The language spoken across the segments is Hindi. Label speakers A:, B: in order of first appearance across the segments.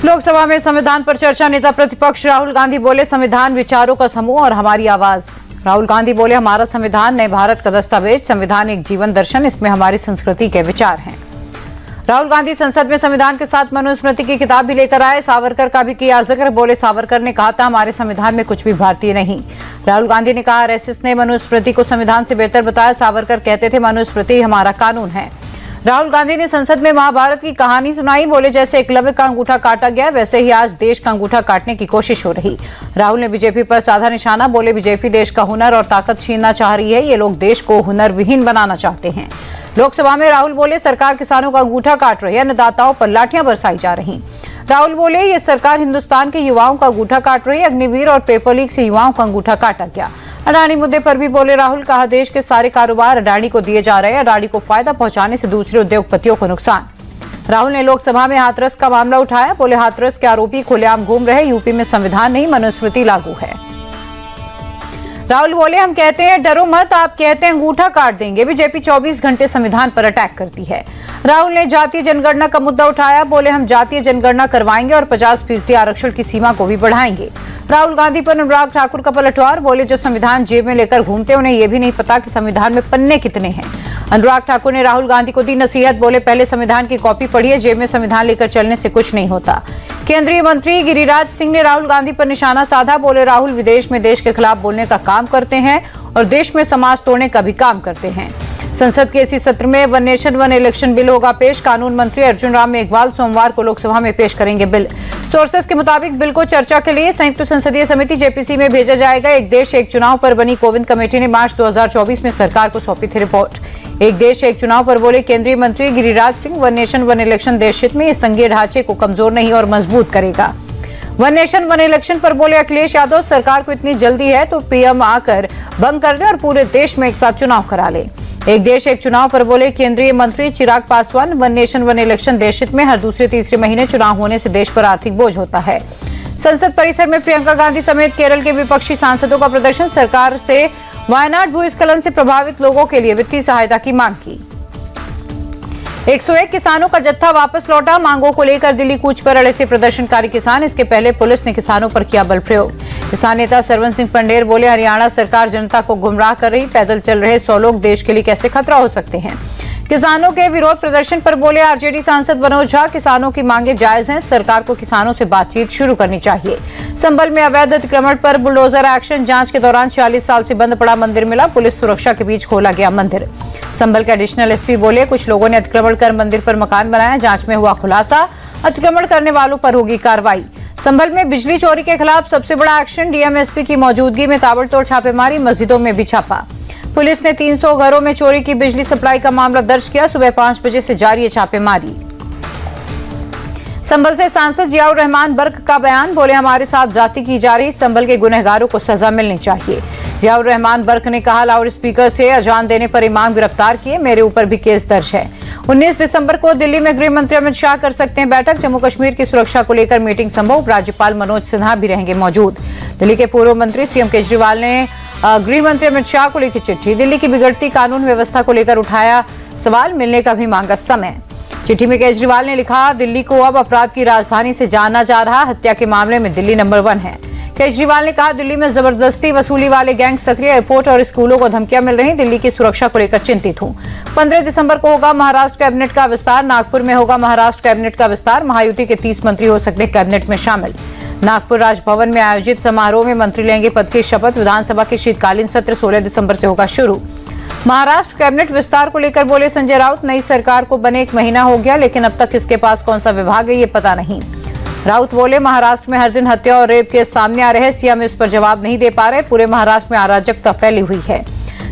A: लोकसभा में संविधान पर चर्चा। नेता प्रतिपक्ष राहुल गांधी बोले, संविधान विचारों का समूह और हमारी आवाज। राहुल गांधी बोले, हमारा संविधान नए भारत का दस्तावेज। संविधान एक जीवन दर्शन, इसमें हमारी संस्कृति के विचार हैं। राहुल गांधी संसद में संविधान के साथ मनुस्मृति की किताब भी लेकर आए। सावरकर का भी किया जिक्र। बोले, सावरकर ने कहा था, हमारे संविधान में कुछ भी भारतीय नहीं। राहुल गांधी ने कहा, आरएसएस ने मनुस्मृति को संविधान से बेहतर बताया। सावरकर कहते थे, मनुस्मृति हमारा कानून है। राहुल गांधी ने संसद में महाभारत की कहानी सुनाई। बोले, जैसे एकलव्य का अंगूठा काटा गया, वैसे ही आज देश का अंगूठा काटने की कोशिश हो रही। राहुल ने बीजेपी पर साधा निशाना। बोले, बीजेपी देश का हुनर और ताकत छीनना चाह रही है। ये लोग देश को हुनर विहीन बनाना चाहते हैं। लोकसभा में राहुल बोले, सरकार किसानों का अंगूठा काट रही है, अन्नदाताओं पर लाठियां बरसाई जा रही। राहुल बोले, ये सरकार हिंदुस्तान के युवाओं का अंगूठा काट रही है। अग्निवीर और पेपर लीक से युवाओं का अंगूठा काटा गया। अडानी मुद्दे पर भी बोले राहुल। कहा, देश के सारे कारोबार अडानी को दिए जा रहे हैं। अडानी को फायदा पहुंचाने से दूसरे उद्योगपतियों को नुकसान। राहुल ने लोकसभा में हाथरस का मामला उठाया। बोले, हाथरस के आरोपी खुलेआम घूम रहे। यूपी में संविधान नहीं, मनुस्मृति लागू है। राहुल बोले, हम कहते हैं डरो मत, आप कहते हैं अंगूठा काट देंगे। बीजेपी 24 घंटे संविधान पर अटैक करती है। राहुल ने जातीय जनगणना का मुद्दा उठाया। बोले, हम जातीय जनगणना करवाएंगे और 50% आरक्षण की सीमा को भी बढ़ाएंगे। राहुल गांधी पर अनुराग ठाकुर का पलटवार। बोले, जो संविधान जेब में लेकर घूमते उन्हें यह भी नहीं पता कि संविधान में पन्ने कितने हैं। अनुराग ठाकुर ने राहुल गांधी को दी नसीहत। बोले, पहले संविधान की कॉपी पढ़िए, जेब में संविधान लेकर चलने से कुछ नहीं होता। केंद्रीय मंत्री गिरिराज सिंह ने राहुल गांधी पर निशाना साधा। बोले, राहुल विदेश में देश के खिलाफ बोलने का काम करते हैं और देश में समाज तोड़ने का भी काम करते हैं। संसद के इसी सत्र में one nation one election bill होगा पेश। कानून मंत्री अर्जुन राम मेघवाल सोमवार को लोकसभा में पेश करेंगे बिल। सोर्सेस के मुताबिक बिल को चर्चा के लिए संयुक्त संसदीय समिति जेपीसी में भेजा जाएगा। एक देश एक चुनाव पर बनी कोविंद कमेटी ने मार्च 2024 में सरकार को सौंपी थी रिपोर्ट। एक देश एक चुनाव पर बोले केंद्रीय मंत्री Giriraj Singh, one nation one election देश हित में इस संघीय ढांचे को कमजोर नहीं और मजबूत करेगा। वन नेशन वन इलेक्शन पर बोले अखिलेश यादव, सरकार को इतनी जल्दी है तो पीएम आकर भंग कर दे और पूरे देश में एक साथ चुनाव करा ले। एक देश एक चुनाव पर बोले केंद्रीय मंत्री Chirag Paswan, one nation one election देश हित में हर दूसरे तीसरे महीने चुनाव होने से देश पर आर्थिक बोझ होता है। संसद परिसर में प्रियंका गांधी समेत केरल के विपक्षी सांसदों का प्रदर्शन। सरकार से वायनाड भूस्खलन से प्रभावित लोगों के लिए वित्तीय सहायता की मांग की। 101 किसानों का जत्था वापस लौटा। मांगों को लेकर दिल्ली कूच पर अड़े थे प्रदर्शनकारी किसान। इसके पहले पुलिस ने किसानों पर किया बल प्रयोग। किसान नेता सरवन सिंह पंडेर बोले, हरियाणा सरकार जनता को गुमराह कर रही। पैदल चल रहे 100 लोग देश के लिए कैसे खतरा हो सकते हैं। किसानों के विरोध प्रदर्शन पर बोले आरजेडी सांसद मनोज झा, किसानों की मांगे जायज हैं, सरकार को किसानों से बातचीत शुरू करनी चाहिए। संभल में अवैध अतिक्रमण पर बुलडोजर एक्शन। जांच के दौरान 46 साल से बंद पड़ा मंदिर मिला। पुलिस सुरक्षा के बीच खोला गया मंदिर। संभल के एडिशनल एसपी बोले, कुछ लोगों ने अतिक्रमण कर मंदिर पर मकान बनाया। जांच में हुआ खुलासा, अतिक्रमण करने वालों पर होगी कार्रवाई। संभल में बिजली चोरी के खिलाफ सबसे बड़ा एक्शन। डीएमएसपी की मौजूदगी में ताबड़तोड़ छापेमारी। मस्जिदों में भी छापा। पुलिस ने 300 घरों में चोरी की बिजली सप्लाई का मामला दर्ज किया। सुबह 5 बजे से जारी है छापेमारी। संभल से सांसद जियाउर रहमान बर्क का बयान। बोले, हमारे साथ जाति की जा रही। संभल के गुनहगारों को सजा मिलनी चाहिए। जियाउर रहमान बर्क ने कहा, लाउड स्पीकर से अजान देने पर इमाम गिरफ्तार किए, मेरे ऊपर भी केस दर्ज है। 19 दिसंबर को दिल्ली में गृह मंत्री अमित शाह कर सकते हैं बैठक। जम्मू कश्मीर की सुरक्षा को लेकर मीटिंग संभव। राज्यपाल मनोज सिन्हा भी रहेंगे मौजूद। दिल्ली के पूर्व मंत्री सीएम केजरीवाल ने गृह मंत्री अमित शाह को लिखी चिट्ठी। दिल्ली की बिगड़ती कानून व्यवस्था को लेकर उठाया सवाल, मिलने का भी मांगा समय। चिट्ठी में केजरीवाल ने लिखा, दिल्ली को अब अपराध की राजधानी से जाना जा रहा। हत्या के मामले में दिल्ली नंबर 1 है। केजरीवाल ने कहा, दिल्ली में जबरदस्ती वसूली वाले गैंग सक्रिय। एयरपोर्ट और स्कूलों को धमकियां मिल रही। दिल्ली की सुरक्षा को लेकर चिंतित हूं। 15 दिसंबर को होगा महाराष्ट्र कैबिनेट का विस्तार। नागपुर में होगा महाराष्ट्र कैबिनेट का विस्तार। महायुति के 30 मंत्री हो सकते हैं कैबिनेट में शामिल। नागपुर राजभवन में आयोजित समारोह में मंत्री लेंगे पद की शपथ। विधानसभा के शीतकालीन सत्र 16 दिसंबर से होगा शुरू। महाराष्ट्र कैबिनेट विस्तार को लेकर बोले संजय राउत, नई सरकार को बने 1 महीना हो गया, लेकिन अब तक किसके पास कौन सा विभाग है ये पता नहीं। राउत बोले, महाराष्ट्र में हर दिन हत्या और रेप केस सामने आ रहे हैं। सीएम इस पर जवाब नहीं दे पा रहे। पूरे महाराष्ट्र में अराजकता फैली हुई है।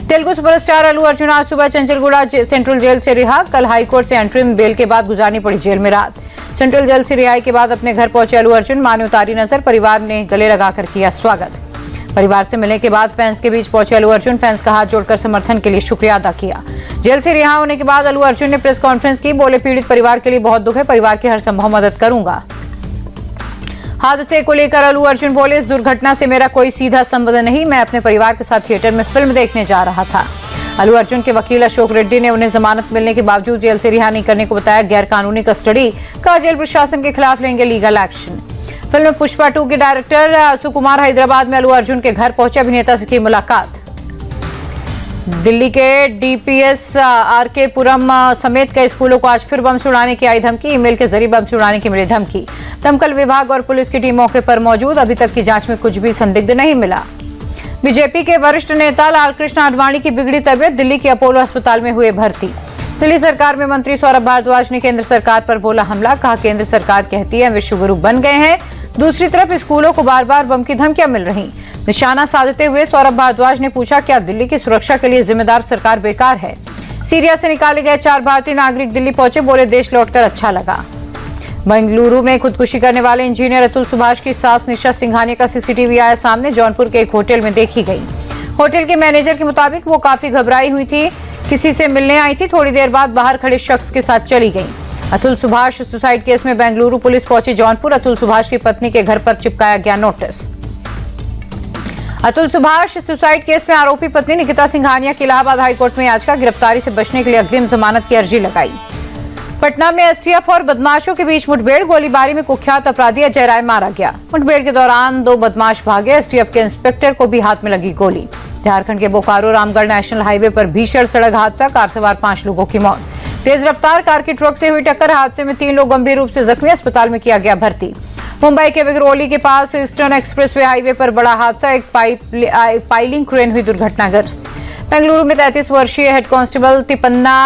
A: तेलुगु सुपरस्टार अल्लू अर्जुन आज सुबह चंचलगुड़ा सेंट्रल जेल से रिहा। कल हाईकोर्ट से एंट्रीम बेल के बाद गुजारनी पड़ी जेल में रात। सेंट्रल जेल से रिहाई के बाद अपने घर पहुंचे अल्लू अर्जुन। मां ने उतारी नजर। परिवार ने गले लगाकर किया स्वागत। परिवार से मिलने के बाद फैंस के बीच पहुंचे अल्लू अर्जुन। फैंस का हाथ जोड़कर समर्थन के लिए शुक्रिया अदा किया। जेल से रिहा होने के बाद अल्लू अर्जुन ने प्रेस कॉन्फ्रेंस की। बोले, पीड़ित परिवार के लिए बहुत दुख है। परिवार की हर संभव मदद करूंगा। हादसे को लेकर अल्लू अर्जुन बोले, इस दुर्घटना से मेरा कोई सीधा संबंध नहीं। मैं अपने परिवार के साथ थिएटर में फिल्म देखने जा रहा था। अल्लू अर्जुन के वकील अशोक रेड्डी ने उन्हें जमानत मिलने के बावजूद जेल से रिहा नहीं करने को बताया गैर कानूनी कस्टडी का जेल प्रशासन के खिलाफ लेंगे लीगल एक्शन। फिल्म पुष्पा 2 के डायरेक्टर सुकुमार हैदराबाद में अल्लू अर्जुन के घर पहुंचे, अभिनेता से की मुलाकात। दिल्ली के डीपीएस आरके पुरम समेत कई स्कूलों को आज फिर बम छुड़ाने की आई धमकी, ईमेल के जरिए बम छुड़ाने की मिली धमकी। दमकल विभाग और पुलिस की टीम मौके पर मौजूद, अभी तक की जांच में कुछ भी संदिग्ध नहीं मिला। बीजेपी के वरिष्ठ नेता लालकृष्ण आडवाणी की बिगड़ी तबियत, दिल्ली के अपोलो अस्पताल में हुए भर्ती। दिल्ली सरकार में मंत्री सौरभ भारद्वाज ने केंद्र सरकार पर बोला हमला, कहा केंद्र सरकार कहती है विश्वगुरु बन गए हैं, दूसरी तरफ स्कूलों को बार बार बम की धमकियां मिल रही। निशाना साधते हुए सौरभ भारद्वाज ने पूछा, क्या दिल्ली की सुरक्षा के लिए जिम्मेदार सरकार बेकार है? सीरिया से निकाले गए 4 भारतीय नागरिक दिल्ली पहुंचे, बोले देश लौटकर अच्छा लगा। बेंगलुरु में खुदकुशी करने वाले इंजीनियर अतुल सुभाष की सास निशा सिंघानिया का सीसीटीवी आया सामने, जौनपुर के एक होटल में देखी गई। होटल के मैनेजर के मुताबिक वो काफी घबराई हुई थी, किसी से मिलने आई थी, थोड़ी देर बाद बाहर खड़े शख्स के साथ चली गई। अतुल सुभाष सुसाइड केस में बेंगलुरु पुलिस पहुंची जौनपुर, अतुल सुभाष की पत्नी के घर पर चिपकाया गया notice. Atul Subhash suicide case में आरोपी पत्नी निकिता सिंघानिया की इलाहाबाद हाईकोर्ट में याचिका, गिरफ्तारी से बचने के लिए अग्रिम जमानत की अर्जी लगाई। पटना में एसटीएफ और बदमाशों के बीच मुठभेड़, गोलीबारी में कुख्यात अपराधी अजय राय मारा गया। मुठभेड़ के दौरान 2 बदमाश भागे, एसटीएफ के इंस्पेक्टर को भी हाथ में लगी गोली। झारखंड के बोकारो रामगढ़ नेशनल हाईवे पर भीषण सड़क हादसा, कार सवार 5 लोगों की मौत। तेज रफ्तार कार की ट्रक से हुई टक्कर, हादसे में 3 लोग गंभीर रूप से जख्मी, अस्पताल में किया गया भर्ती। मुंबई के विगरोली के पास ईस्टर्न एक्सप्रेसवे हाईवे पर बड़ा हादसा, एक पाइलिंग क्रेन हुई दुर्घटनाग्रस्त। बेंगलुरु में 33 वर्षीय हेड कांस्टेबल तिपन्ना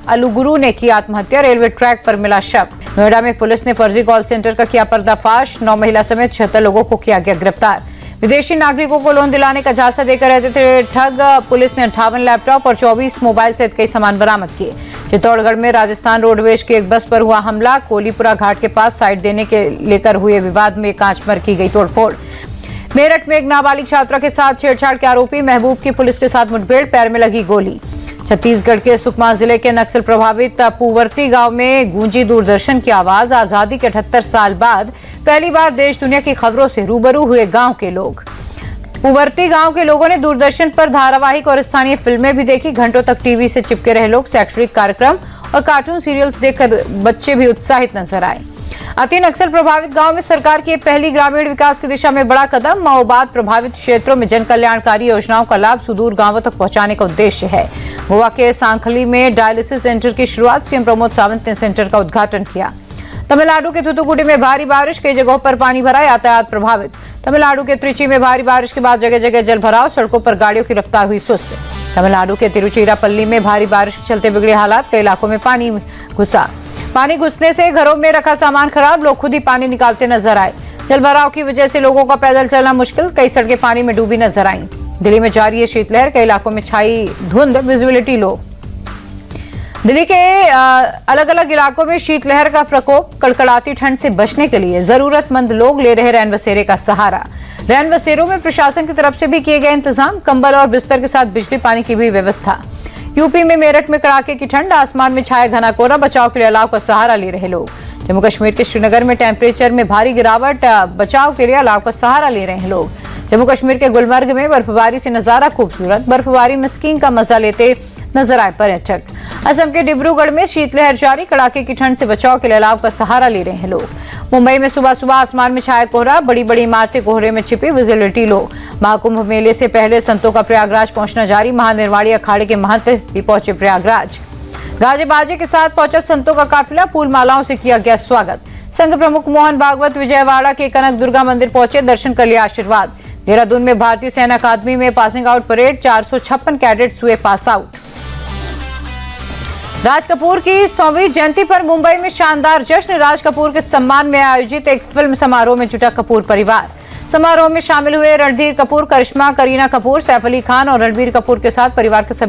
A: अलुगुरु ने की आत्महत्या, रेलवे ट्रैक पर मिला शव। नोएडा में पुलिस ने फर्जी कॉल सेंटर का किया पर्दाफाश, 9 महिला समेत 76 लोगों को किया गया गिरफ्तार। विदेशी नागरिकों को लोन दिलाने का झांसा देकर रहते थे ठग, पुलिस ने 58 लैपटॉप और 24 मोबाइल सहित कई सामान बरामद किए। चित्तौड़गढ़ में राजस्थान रोडवेज की एक बस पर हुआ हमला, कोलीपुरा घाट के पास साइड देने के लेकर हुए विवाद में कांच पर की गई तोड़फोड़। मेरठ में एक नाबालिग छात्रा के साथ छेड़छाड़ के आरोपी महबूब की पुलिस के साथ मुठभेड़, पैर में लगी गोली। छत्तीसगढ़ के सुकमा जिले के नक्सल प्रभावित पुवर्ती गांव में गूंजी दूरदर्शन की आवाज, आजादी के 78 साल बाद पहली बार देश दुनिया की खबरों से रूबरू हुए गांव के लोग। पुवर्ती गांव के लोगों ने दूरदर्शन पर धारावाहिक और स्थानीय फिल्में भी देखी, घंटों तक टीवी से चिपके रहे लोग। शैक्षणिक कार्यक्रम और कार्टून सीरियल्स देखकर बच्चे भी उत्साहित नजर आए। अति नक्सल प्रभावित गांव में सरकार की पहली ग्रामीण विकास की दिशा में बड़ा कदम, माओवाद प्रभावित क्षेत्रों में जन कल्याणकारी योजनाओं का लाभ सुदूर गांवों तक पहुंचाने का उद्देश्य है। गोवा के सांखली में डायलिसिस सेंटर की शुरुआत, सीएम प्रमोद सावंत ने सेंटर का उद्घाटन किया। तमिलनाडु के थूथुकुडी में भारी बारिश, कई जगहों पर पानी भरा, यातायात प्रभावित। तमिलनाडु के त्रिची में भारी बारिश के बाद जगह जगह जल भराव, सड़कों पर गाड़ियों की रफ्तार हुई सुस्त। तमिलनाडु के तिरुचिरापल्ली में भारी बारिश के चलते बिगड़े हालात, कई इलाकों में पानी घुसा। पानी घुसने से घरों में रखा सामान खराब, लोग खुद ही पानी निकालते नजर आए। जलभराव की वजह से लोगों का पैदल चलना मुश्किल, कई सड़कें पानी में डूबी नजर आईं। दिल्ली में जारी है शीतलहर, कई इलाकों में छाई धुंध, विजिबिलिटी लो। दिल्ली के अलग अलग इलाकों में शीतलहर का प्रकोप, कड़कड़ाती ठंड से बचने के लिए जरूरतमंद लोग ले रहे रैन बसेरे का सहारा। रैन बसेरों में प्रशासन की तरफ से भी किए गए इंतजाम, कंबल और बिस्तर के साथ बिजली पानी की भी व्यवस्था। यूपी में मेरठ में कड़ाके की ठंड, आसमान में छाया घना कोहरा, बचाव के लिए अलाव का सहारा ले रहे लोग। जम्मू कश्मीर के श्रीनगर में टेम्परेचर में भारी गिरावट, बचाव के लिए अलाव का सहारा ले रहे हैं लोग। जम्मू कश्मीर के गुलमर्ग में बर्फबारी से नजारा खूबसूरत, बर्फबारी में स्कीइंग का मजा लेते नजर आए पर्यटक। असम के डिब्रूगढ़ में शीतलहर जारी, कड़ाके की ठंड से बचाव के लिए अलाव का सहारा ले रहे हैं लोग। मुंबई में सुबह सुबह आसमान में छाया कोहरा, बड़ी बड़ी इमारतें कोहरे में छिपी, विजिबिलिटी लो। महाकुंभ मेले से पहले संतों का प्रयागराज पहुंचना जारी, महानिर्वाणी अखाड़े के महंत भी पहुंचे प्रयागराज। गाजे बाजे के साथ पहुंचा संतों का काफिला, फूल मालाओं से किया गया स्वागत। संघ प्रमुख मोहन भागवत विजयवाड़ा के कनक दुर्गा मंदिर पहुंचे, दर्शन कर लिया आशीर्वाद। देहरादून में भारतीय सेना अकादमी में पासिंग आउट परेड, 456 कैडेट्स हुए पास आउट। राज कपूर की 100वीं जयंती पर मुंबई में शानदार जश्न, राज कपूर के सम्मान में आयोजित एक फिल्म समारोह में जुटा कपूर परिवार। समारोह में शामिल हुए रणधीर कपूर, करिश्मा, करीना कपूर, सैफ अली खान और रणबीर कपूर के साथ परिवार के सभी